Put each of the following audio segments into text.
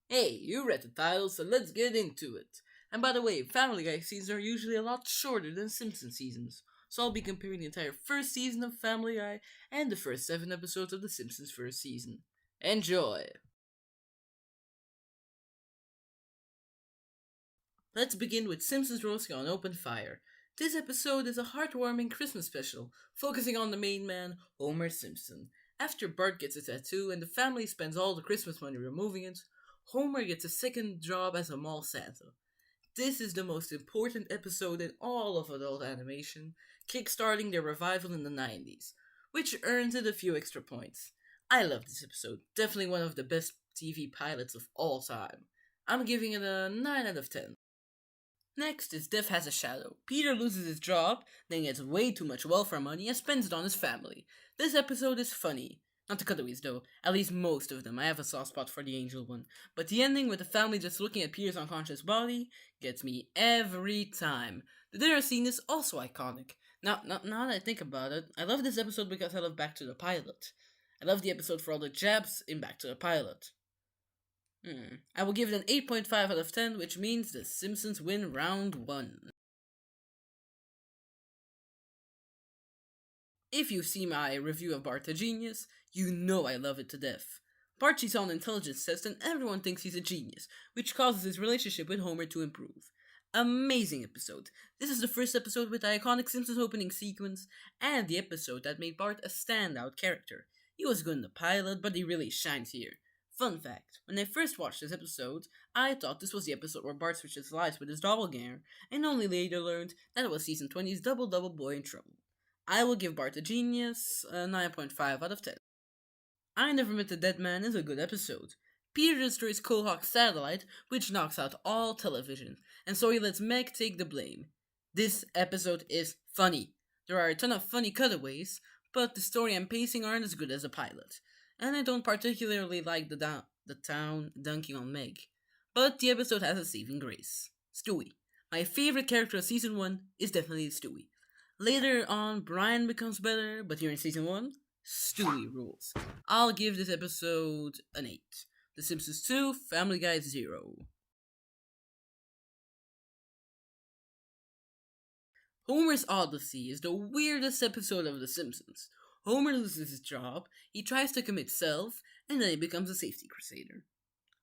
Hey, you read the title, so let's get into it. And by the way, Family Guy seasons are usually a lot shorter than Simpsons seasons, so I'll be comparing the entire first season of Family Guy and the first 7 episodes of The Simpsons first season. Enjoy! Let's begin with Simpsons roasting on open fire. This episode is a heartwarming Christmas special, focusing on the main man, Homer Simpson. After Bart gets a tattoo and the family spends all the Christmas money removing it, Homer gets a second job as a mall Santa. This is the most important episode in all of adult animation, kickstarting their revival in the 90s, which earns it a few extra points. I love this episode, definitely one of the best TV pilots of all time. I'm giving it a 9 out of 10. Next is Death Has a Shadow. Peter loses his job, then gets way too much welfare money and spends it on his family. This episode is funny. Not the cutaways though, at least most of them. I have a soft spot for the angel one. But the ending with the family just looking at Peter's unconscious body gets me every time. The dinner scene is also iconic. Now that I think about it, I love this episode because I love Back to the Pilot. I love the episode for all the jabs in Back to the Pilot. I will give it an 8.5 out of 10, which means the Simpsons win round 1. If you see my review of Bart the Genius, you know I love it to death. Bart cheats on an intelligence test and everyone thinks he's a genius, which causes his relationship with Homer to improve. Amazing episode. This is the first episode with the iconic Simpsons opening sequence, and the episode that made Bart a standout character. He was good in the pilot, but he really shines here. Fun fact, when I first watched this episode, I thought this was the episode where Bart switches lives with his doppelganger, and only later learned that it was season 20's Double Double Boy in Trouble. I will give Bart the Genius a 9.5 out of 10. I Never Met the Dead Man is a good episode. Peter destroys Quahog's satellite, which knocks out all television, and so he lets Meg take the blame. This episode is funny. There are a ton of funny cutaways, but the story and pacing aren't as good as the pilot. And I don't particularly like the town dunking on Meg. But the episode has a saving grace. Stewie. My favorite character of season 1 is definitely Stewie. Later on, Brian becomes better, but here in season 1, Stewie rules. I'll give this episode an 8. The Simpsons 2, Family Guy 0. Homer's Odyssey is the weirdest episode of The Simpsons. Homer loses his job, he tries to commit self, and then he becomes a safety crusader.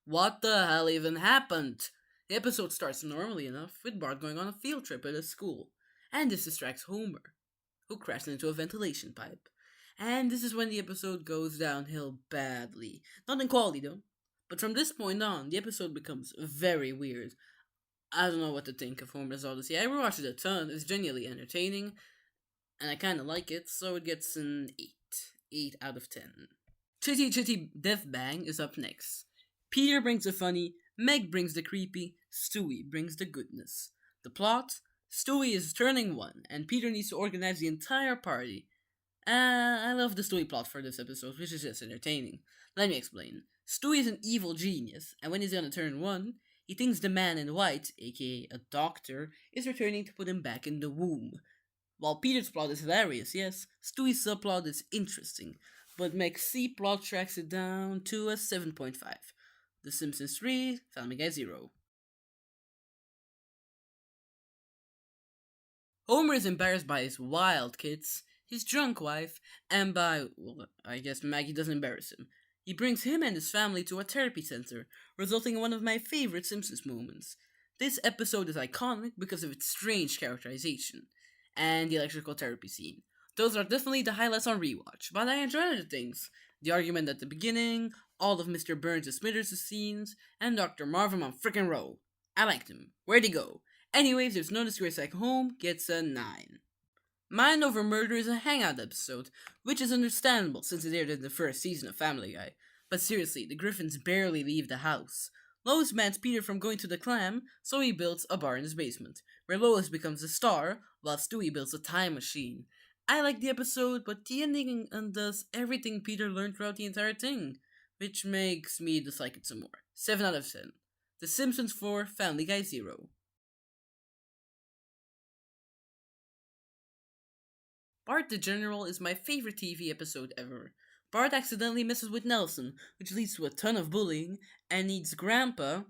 What the hell even happened? The episode starts normally enough, with Bart going on a field trip at his school, and this distracts Homer, who crashes into a ventilation pipe. And this is when the episode goes downhill badly. Not in quality though. But from this point on, the episode becomes very weird. I don't know what to think of Homer's Odyssey. I rewatched it a ton, it's genuinely entertaining, and I kinda like it, so it gets an 8. 8 out of 10. Chitty Chitty Death Bang is up next. Peter brings the funny, Meg brings the creepy, Stewie brings the goodness. The plot? Stewie is turning 1, and Peter needs to organize the entire party. I love the Stewie plot for this episode, which is just entertaining. Let me explain. Stewie is an evil genius, and when he's gonna turn 1, he thinks the man in white, aka a doctor, is returning to put him back in the womb. While Peter's plot is hilarious, yes, Stewie's subplot is interesting, but Meg's C plot tracks it down to a 7.5. The Simpsons 3, Family Guy 0. Homer is embarrassed by his wild kids, his drunk wife, and by, well, I guess Maggie doesn't embarrass him. He brings him and his family to a therapy center, resulting in one of my favorite Simpsons moments. This episode is iconic because of its strange characterization and the electrical therapy scene. Those are definitely the highlights on rewatch, but I enjoy other things. The argument at the beginning, all of Mr. Burns' and Smithers' scenes, and Dr. Marvin on frickin' roll. I liked him. Where'd he go? Anyways, There's No Disgrace Like Home gets a 9. Mind Over Murder is a hangout episode, which is understandable since it aired in the first season of Family Guy. But seriously, the Griffins barely leave the house. Lois bans Peter from going to the clam, so he builds a bar in his basement, where Lois becomes a star, while Stewie builds a time machine. I like the episode, but the ending undoes everything Peter learned throughout the entire thing, which makes me dislike it some more. 7 out of 10. The Simpsons 4, Family Guy 0. Bart the General is my favorite TV episode ever. Bart accidentally messes with Nelson, which leads to a ton of bullying, and needs Grandpa,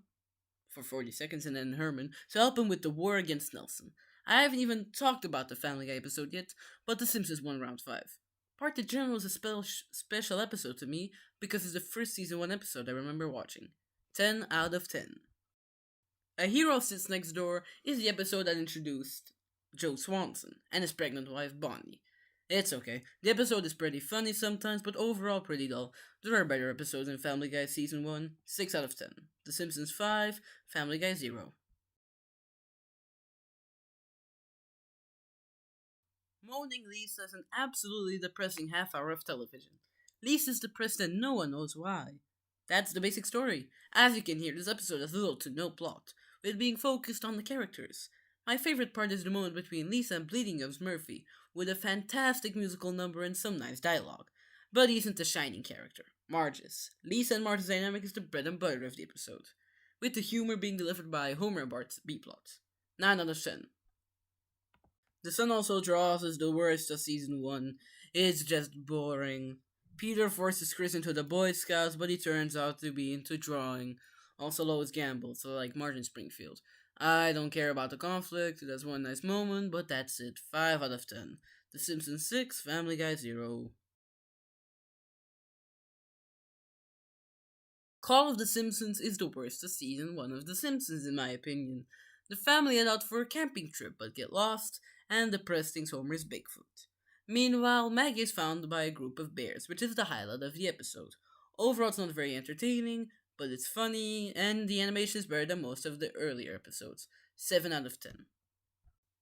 for 40 seconds, and then Herman, to help him with the war against Nelson. I haven't even talked about the Family Guy episode yet, but The Simpsons won round 5. Bart the General is a special episode to me because it's the first season 1 episode I remember watching. 10 out of 10. A Hero Sits Next Door is the episode that introduced Joe Swanson and his pregnant wife Bonnie. It's okay. The episode is pretty funny sometimes, but overall pretty dull. There are better episodes in Family Guy Season 1, 6 out of 10. The Simpsons 5, Family Guy 0. Moaning Lisa is an absolutely depressing half hour of television. Lisa's depressed and no one knows why. That's the basic story. As you can hear, this episode has little to no plot, with being focused on the characters. My favorite part is the moment between Lisa and Bleeding Gums Murphy, with a fantastic musical number and some nice dialogue. But he isn't a shining character. Marge is. Lisa and Marge's dynamic is the bread and butter of the episode, with the humor being delivered by Homer and Bart's B-plot. 9 out of 10. The Sun Also Draws is the worst of season 1. It's just boring. Peter forces Chris into the Boy Scouts, but he turns out to be into drawing. Also Lois Gamble, so like Martin Springfield. I don't care about the conflict, it has one nice moment, but that's it. 5 out of 10. The Simpsons 6, Family Guy 0. Call of the Simpsons is the worst of season 1 of The Simpsons in my opinion. The family head out for a camping trip but get lost, and the press thinks Homer is Bigfoot. Meanwhile, Maggie is found by a group of bears, which is the highlight of the episode. Overall, it's not very entertaining, but it's funny, and the animation is better than most of the earlier episodes. 7 out of 10.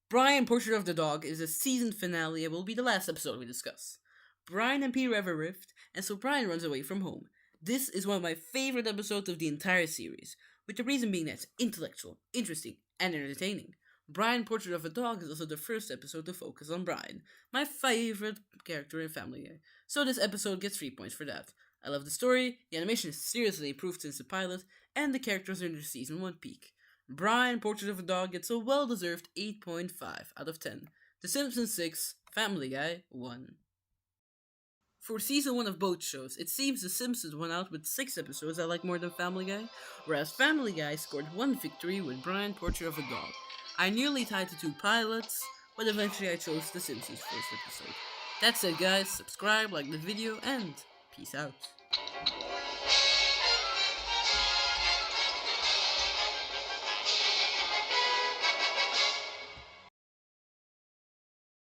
Brian Portrait of the Dog is a season finale and will be the last episode we discuss. Brian and Peter have a rift, and so Brian runs away from home. This is one of my favorite episodes of the entire series, with the reason being that it's intellectual, interesting, and entertaining. Brian Portrait of a Dog is also the first episode to focus on Brian, my favorite character in Family Guy, so this episode gets 3 points for that. I love the story, the animation is seriously improved since the pilot, and the characters are in their season 1 peak. Brian Portrait of a Dog gets a well-deserved 8.5 out of 10. The Simpsons 6, Family Guy 1. For season 1 of both shows, it seems The Simpsons won out with 6 episodes I like more than Family Guy, whereas Family Guy scored 1 victory with Brian Portrait of a Dog. I nearly tied the 2 pilots, but eventually I chose The Simpsons first episode. That's it guys, subscribe, like the video, and peace out.